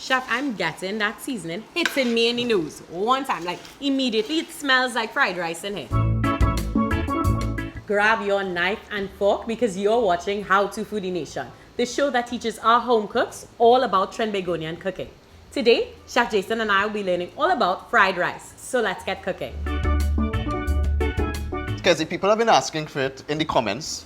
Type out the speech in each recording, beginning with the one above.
Chef, I'm getting that seasoning hitting me in the nose one time. Like, immediately it smells like fried rice in here. Grab your knife and fork because you're watching How to Foodie Nation, the show that teaches our home cooks all about Trinbagonian cooking. Today, Chef Jason and I will be learning all about fried rice. So let's get cooking. Kezi, people have been asking for it in the comments.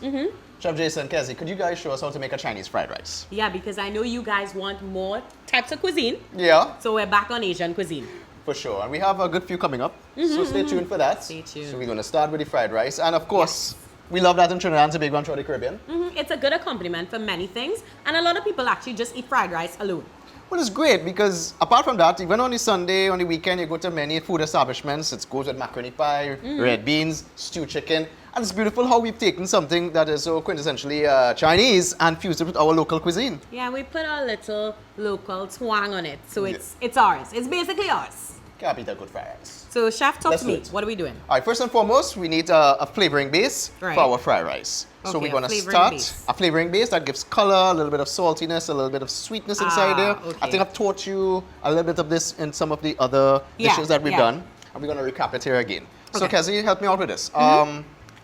Chef Jason, Kezi, could you guys show us how to make a Chinese fried rice? Yeah, because I know you guys want more types of cuisine. Yeah. So we're back on Asian cuisine. For sure. And we have a good few coming up. So stay tuned for that. Stay tuned. So we're going to start with the fried rice. And of course, we love that in Trinidad and Tobago and throughout the Caribbean. It's a good accompaniment for many things. And a lot of people actually just eat fried rice alone. Well, it's great because apart from that, even on the Sunday, on the weekend, you go to many food establishments. It goes with macaroni pie, red beans, stewed chicken. And it's beautiful how we've taken something that is so quintessentially Chinese and fused it with our local cuisine. Yeah, we put our little local twang on it. So it's ours. It's basically ours. Can't beat a good fried rice. So chef, talk to me. Let's do it. What are we doing? All right, first and foremost, we need a flavoring base for our fried rice. So Okay, we're going a to flavoring start base. a flavoring base that gives color, a little bit of saltiness, a little bit of sweetness inside there. Okay. I think I've taught you a little bit of this in some of the other dishes that we've done. And we're going to recap it here again. So Kezi, help me out with this.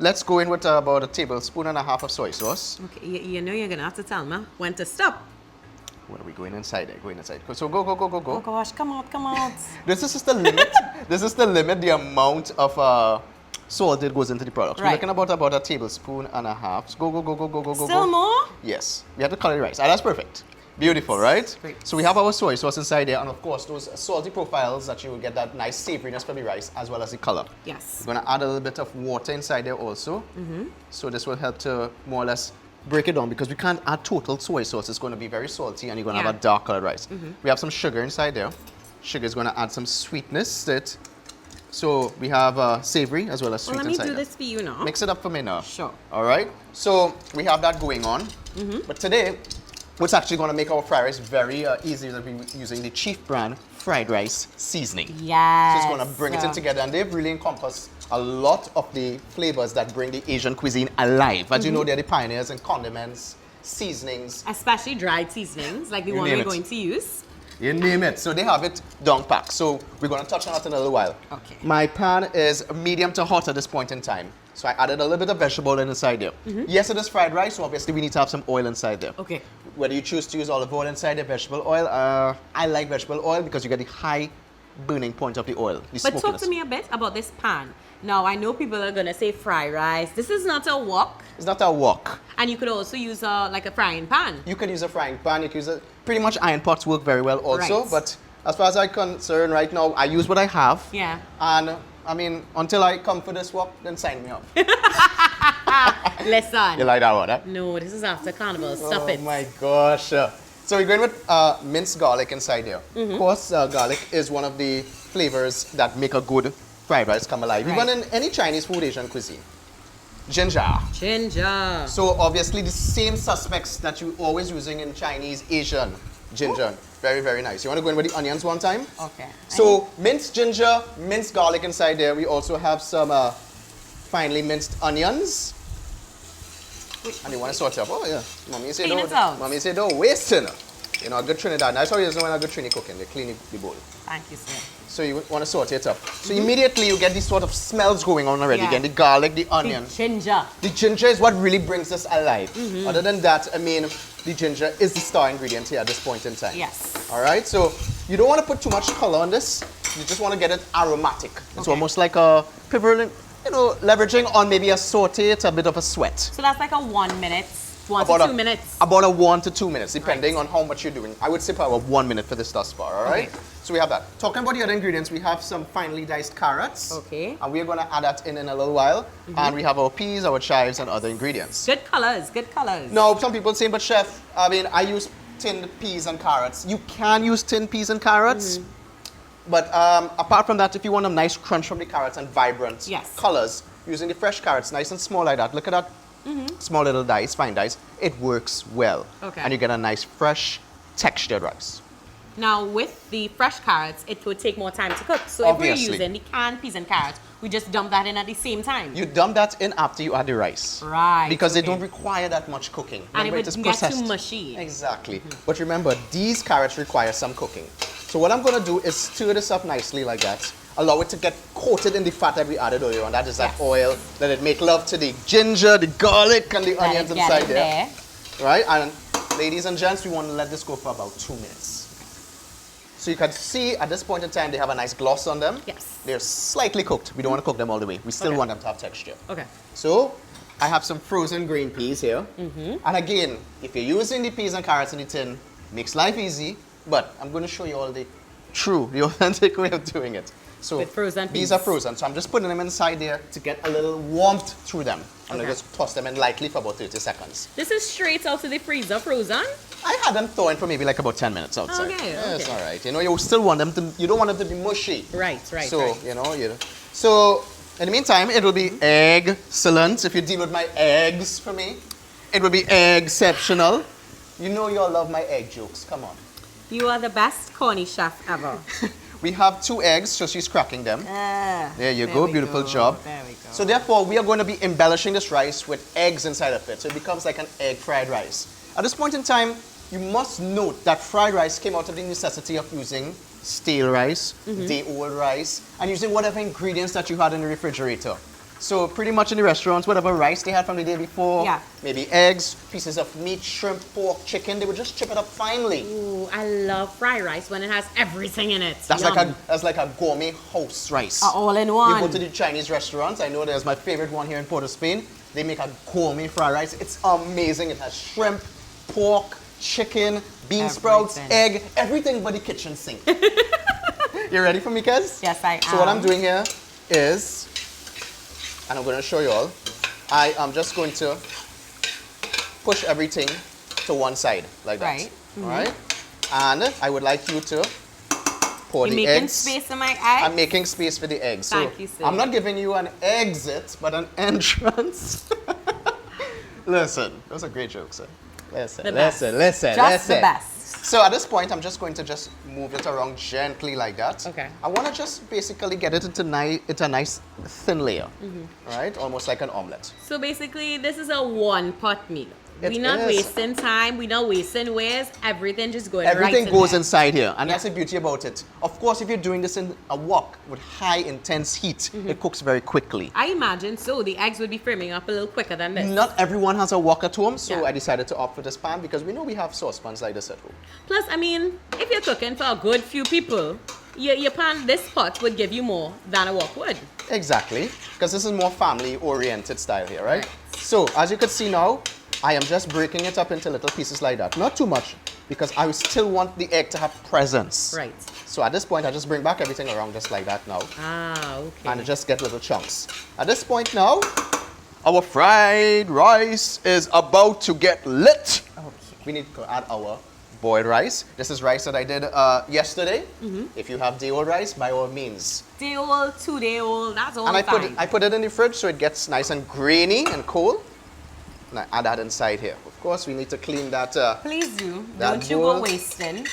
Let's go in with about 1.5 tablespoons of soy sauce. Okay, you know you're going to have to tell me when to stop. Where are we going inside there? Going inside. So go. Oh gosh, come out. This is just the limit. This is the limit, the amount of salt that goes into the product. We're looking about 1.5 tablespoons. So go. Still more? Yes. We have to color the rice. That's perfect. Beautiful, right? Great. So we have our soy sauce inside there, and of course those salty profiles that you will get that nice savoriness from the rice as well as the color. Yes. We're going to add a little bit of water inside there also. So this will help to more or less break it down because we can't add total soy sauce. It's going to be very salty and you're going to have a dark colored rice. We have some sugar inside there. Sugar is going to add some sweetness to it. So we have savory as well as sweet Well, let me inside do there. this for you now. Mix it up for me now. Sure. All right. So we have that going on. But today, what's actually going to make our fried rice very easy is that we're using the Chief brand fried rice seasoning. Yes. So it's going to bring it in together, and they've really encompassed a lot of the flavors that bring the Asian cuisine alive. As you know, they're the pioneers in condiments, seasonings. Especially dried seasonings, like the one we're going to use. You name it. So they have it down packed. So we're going to touch on that in a little while. Okay. My pan is medium to hot at this point in time. So I added a little bit of vegetable oil inside there. Yes, it is fried rice, so obviously we need to have some oil inside there. Okay. Whether you choose to use olive oil inside the vegetable oil, I like vegetable oil because you get the high burning point of the oil. The But talk smokiness. to me a bit about this pan. Now, I know people are going to say fried rice. This is not a wok. It's not a wok. And you could also use like a frying pan. You could use a frying pan. You could use pretty much iron pots work very well also. Right. But as far as I'm concerned right now, I use what I have. Yeah. And I mean, until I come for this wok, then sign me up. Listen. You like that one, huh? No, this is after carnival. Stop it. Oh my gosh. So we're going with minced garlic inside here. Of course, garlic is one of the flavors that make a good fried rice come alive. Right. Even in any Chinese food, Asian cuisine. Ginger. Ginger. So obviously the same suspects that you're always using in Chinese, Asian. Ginger. Very, very nice. You want to go in with the onions one time? Okay. So minced ginger, minced garlic inside there. We also have some finely minced onions. And you want to saute up. Oh yeah. Mommy say Clean it out. Mommy say don't waste it. You know, a good Trinidad. That's how you know when a good Trini cooking. They clean the bowl. Thank you, sir. So you want to saute it up. So immediately you get these sort of smells going on already. Yeah. Again, the garlic, the onion. The ginger. The ginger is what really brings this alive. Other than that, I mean, the ginger is the star ingredient here at this point in time. Yes. All right, so you don't want to put too much color on this. You just want to get it aromatic. It's Okay. almost like a pivotal, you know, leveraging on maybe a saute. It's a bit of a sweat. So that's like a 1 minute, 1 to 2 minutes. About a 1 to 2 minutes, depending on how much you're doing. I would say about 1 minute for this thus far, all right? Okay. So we have that. Talking about the other ingredients, we have some finely diced carrots. Okay. And we're going to add that in a little while. And we have our peas, our chives, and other ingredients. Good colors, good colors. Now, some people say, but chef, I mean, I use tinned peas and carrots. You can use tinned peas and carrots. But apart from that, if you want a nice crunch from the carrots and vibrant colors, using the fresh carrots, nice and small like that, look at that small little dice, fine dice, it works well. Okay. And you get a nice, fresh, textured rice. Now, with the fresh carrots, it would take more time to cook. So Obviously. if we're using the canned peas and carrots, we just dump that in at the same time. You dump that in after you add the rice. Right. Because they don't require that much cooking. And Remember, it would get too mushy. Exactly. But remember, these carrots require some cooking. So what I'm going to do is stir this up nicely like that. Allow it to get coated in the fat that we added earlier on. That is that oil. Let it make love to the ginger, the garlic, and the onions inside there. Right? And ladies and gents, we want to let this go for about 2 minutes. So you can see at this point in time, they have a nice gloss on them. Yes. They're slightly cooked. We don't want to cook them all the way. We still want them to have texture. Okay. So I have some frozen green peas here. And again, if you're using the peas and carrots in the tin, makes life easy. But I'm going to show you all the authentic way of doing it. So with frozen peas. These are frozen. So I'm just putting them inside there to get a little warmth through them. And I just toss them in lightly for about 30 seconds. This is straight out of the freezer, frozen? I had them thawing for maybe like about 10 minutes outside. Okay, yeah, it's all right. You know, you still want them to, you don't want them to be mushy. Right. So, you know, so in the meantime, it will be excellent. If you deal with my eggs for me, it will be exceptional. You know you all love my egg jokes. Come on. You are the best corny chef ever. We have 2 eggs, so she's cracking them. There you go, beautiful job. There we go. So therefore, we are going to be embellishing this rice with eggs inside of it. So it becomes like an egg fried rice. At this point in time, you must note that fried rice came out of the necessity of using stale rice, day-old rice, and using whatever ingredients that you had in the refrigerator. So pretty much in the restaurants, whatever rice they had from the day before, maybe eggs, pieces of meat, shrimp, pork, chicken, they would just chip it up finely. Ooh, I love fried rice when it has everything in it. That's like a gourmet house rice. All in one. You go to the Chinese restaurants, I know there's my favorite one here in Port of Spain. They make a gourmet fried rice. It's amazing. It has shrimp, pork, chicken, bean sprouts, egg, everything but the kitchen sink. You ready for me, Kez? Yes, I am. So what I'm doing here is, and I'm going to show you all, I am just going to push everything to one side like that. Right. All right? And I would like you to pour the eggs. You're making space for my eggs? I'm making space for the eggs. Thank you, sir. I'm not giving you an exit, but an entrance. Listen, those are great jokes, sir. Listen. Just the best. So at this point, I'm just going to just move it around gently like that. Okay. I want to just basically get it into a nice thin layer, right? Almost like an omelette. So basically, this is a one-pot meal. We're not is. wasting time. We're not wasting ways. Everything just going Everything right goes in inside here, and that's the beauty about it. Of course, if you're doing this in a wok with high intense heat, it cooks very quickly. I imagine so. The eggs would be framing up a little quicker than this. Not everyone has a wok at home, so I decided to opt for this pan because we know we have saucepans like this at home. Plus, I mean, if you're cooking for a good few people, your pan, this pot would give you more than a wok would. Exactly, because this is more family-oriented style here, right? So, as you can see now, I am just breaking it up into little pieces like that. Not too much, because I still want the egg to have presence. Right. So at this point, I just bring back everything around just like that now. Okay. And just get little chunks. At this point now, our fried rice is about to get lit. Okay. We need to add our boiled rice. This is rice that I did yesterday. If you have day-old rice, by all means. Day-old, 2-day-old, that's all And fine. I put it in the fridge so it gets nice and grainy and cold. And I add that inside here. Of course, we need to clean that. Please do. That Don't you bowl. go wasting.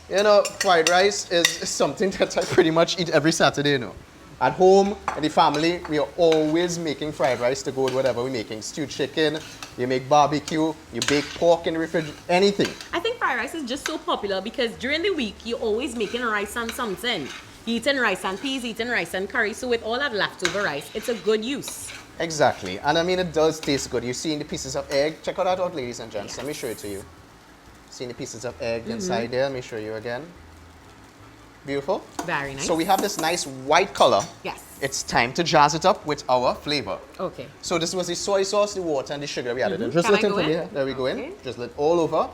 You know, fried rice is something that I pretty much eat every Saturday, you know. At home, in the family, we are always making fried rice to go with whatever we're making. Stewed chicken, you make barbecue, you bake pork in the refrigerator, anything. I think fried rice is just so popular because during the week, you're always making rice and something. You're eating rice and peas, eating rice and curry. So with all that leftover rice, it's a good use. Exactly. And I mean, it does taste good. You see the pieces of egg. Check that out, ladies and gents. Let me show it to you. See the pieces of egg inside there. Let me show you again. Beautiful. Very nice. So we have this nice white color. Yes. It's time to jazz it up with our flavor. Okay. So this was the soy sauce, the water, and the sugar we added in. Can I go in? There we go in. Drizzle it all over.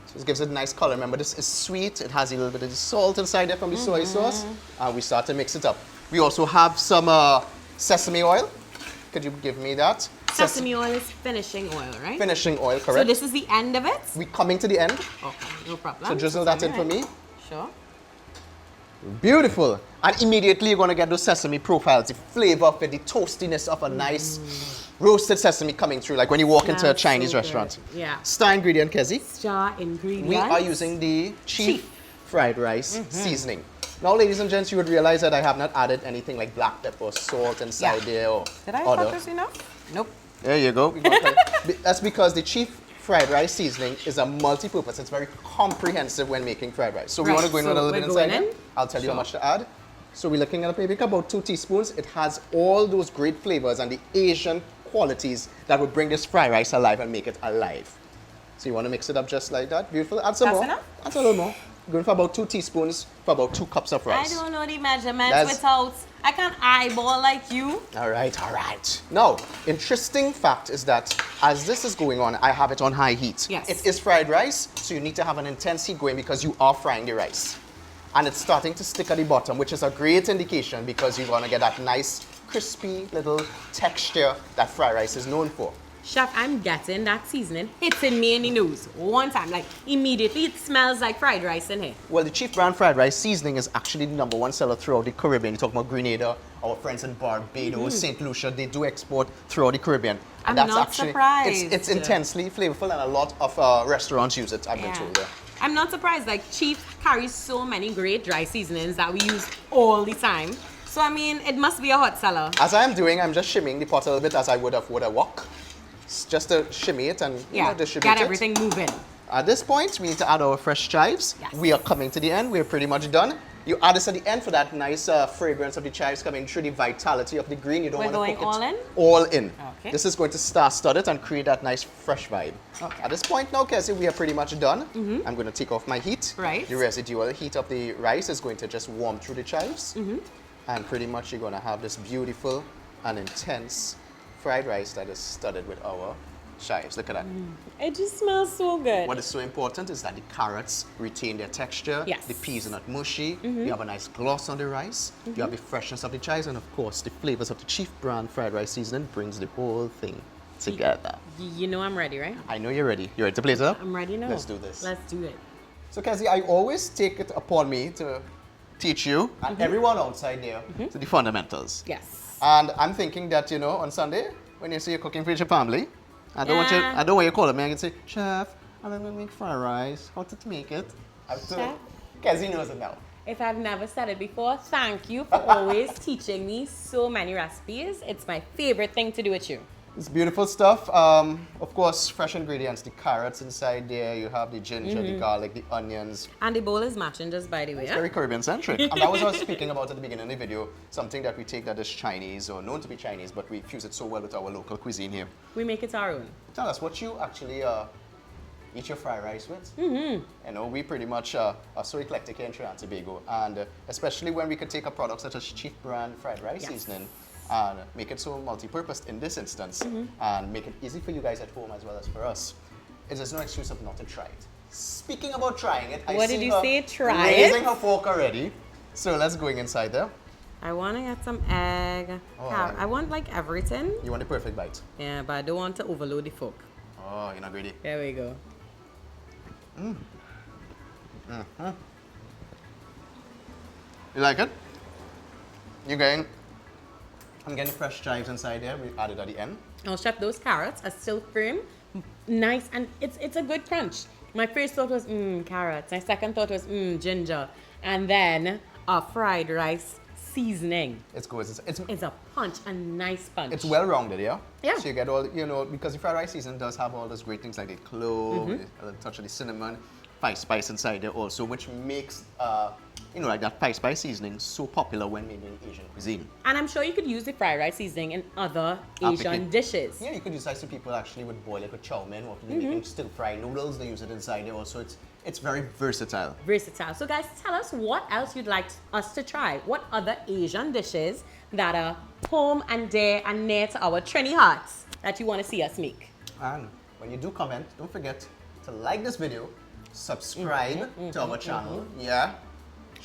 So this gives it a nice color. Remember, this is sweet. It has a little bit of the salt inside there from the soy sauce. And we start to mix it up. We also have some sesame oil. Could you give me that? Sesame oil is finishing oil, right? Finishing oil, correct. So this is the end of it? We're coming to the end. Okay, no problem. So drizzle that in for me. Sure. Beautiful. And immediately you're going to get those sesame profiles, the flavor of it, the toastiness of a nice roasted sesame coming through, like when you walk into a Chinese restaurant. Yeah. Star ingredient, Kezi. Star ingredient. We are using the chief fried rice seasoning. Now, ladies and gents, you would realize that I have not added anything like black pepper, salt inside there. Or Did I other. put this enough? Nope. There you go. That's because the Chief fried rice seasoning is a multi-purpose. It's very comprehensive when making fried rice. So we want to go in a little bit inside here. I'll tell you how much to add. So we're looking at maybe about 2 teaspoons. It has all those great flavors and the Asian qualities that would bring this fried rice alive and make it alive. So you want to mix it up just like that. Beautiful. Add some more. Enough? Add a little more. Going for about 2 teaspoons for about 2 cups of rice. I don't know the measurements without. I can't eyeball like you. All right, all right. Now, interesting fact is that as this is going on, I have it on high heat. Yes. It is fried rice, so you need to have an intense heat going because you are frying the rice. And it's starting to stick at the bottom, which is a great indication because you're going to get that nice, crispy little texture that fried rice is known for. Chef, I'm getting that seasoning hitting me in the nose one time. Like, immediately it smells like fried rice in here. Well, the Chief brand fried rice seasoning is actually the #1 seller throughout the Caribbean. You talk about Grenada, our friends in Barbados, St. Lucia, they do export throughout the Caribbean. And I'm not surprised. It's intensely flavorful and a lot of restaurants use it, I've been told. Yeah. I'm not surprised. Like, Chief carries so many great dry seasonings that we use all the time. So, I mean, it must be a hot seller. As I am doing, I'm just shimmying the pot a little bit as I would have with a wok. Just to shimmy it and distribute get everything moving. At this point, we need to add our fresh chives. Yes. We are coming to the end. We're pretty much done. You add this at the end for that nice fragrance of the chives coming through, the vitality of the green. You don't want to cook it all in. Okay. This is going to star-stud it and create that nice fresh vibe. Okay. At this point now, Kessie, we are pretty much done. I'm going to take off my heat. Right. The residual heat of the rice is going to just warm through the chives. And pretty much you're going to have this beautiful and intense fried rice that is studded with our chives. Look at that. It just smells so good. What is so important is that the carrots retain their texture. Yes. The peas are not mushy. You have a nice gloss on the rice. You have the freshness of the chives. And of course, the flavors of the Chief brand fried rice seasoning brings the whole thing together. You know I'm ready, right? I know you're ready. You ready to blaze it up? I'm ready now. Let's do this. Let's do it. So, Kessie, I always take it upon me to teach you and everyone outside there to the fundamentals. Yes. And I'm thinking that, you know, on Sunday, when you say you're cooking for your family, I don't want you to call me and say, Chef, I'm going to make fried rice. How to make it? Chef? Kessie knows it now. If I've never said it before, thank you for always teaching me so many recipes. It's my favorite thing to do with you. It's beautiful stuff. Of course, fresh ingredients, the carrots inside there. You have the ginger, the garlic, the onions. And the bowl is matching just by the way. It's very Caribbean-centric. And that was what I was speaking about at the beginning of the video. Something that we take that is Chinese or known to be Chinese, but we fuse it so well with our local cuisine here. We make it our own. Tell us what you actually eat your fried rice with. You know, we pretty much are so eclectic here in Trinidad and Tobago. And especially when we could take a product such as Chief brand fried rice seasoning and make it so multi-purpose in this instance and make it easy for you guys at home as well as for us. There's no excuse of not to try it. Speaking about trying it, I see her raising her fork already. So let's go inside there. I want to get some egg. I want like everything. You want the perfect bite? Yeah, but I don't want to overload the fork. Oh, you're not greedy. There we go. You like it? I'm getting fresh chives inside there. We added at the end. Oh, Chef, those carrots are still firm, nice, and it's a good crunch. My first thought was, carrots. My second thought was, ginger. And then a fried rice seasoning. It's good. It's a punch, a nice punch. It's well-rounded, yeah? Yeah. So you get all, you know, because the fried rice seasoning does have all those great things like the clove, a little touch of the cinnamon, spice inside there also, which makes, you know, like that spice seasoning so popular when made in Asian cuisine. And I'm sure you could use the fried rice seasoning in other Asian dishes. Yeah, you could use that. So people actually would boil it with chow mein, or they're making stir-fry noodles, they use it inside there also. It's very versatile. Versatile. So guys, tell us what else you'd like us to try. What other Asian dishes that are home and dear and near to our Trini hearts that you want to see us make? And when you do comment, don't forget to like this video, subscribe to our channel,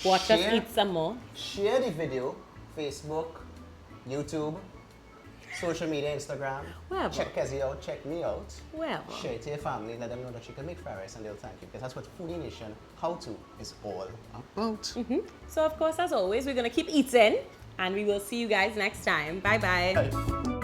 Watch us eat some more. Share the video, Facebook, YouTube, social media, Instagram. Wherever. Check Kessie out, check me out. Wherever. Share it to your family, let them know that you can make fried rice and they'll thank you. Because that's what Foodie Nation How To is all about. So of course, as always, we're going to keep eating and we will see you guys next time. Bye-bye. Bye.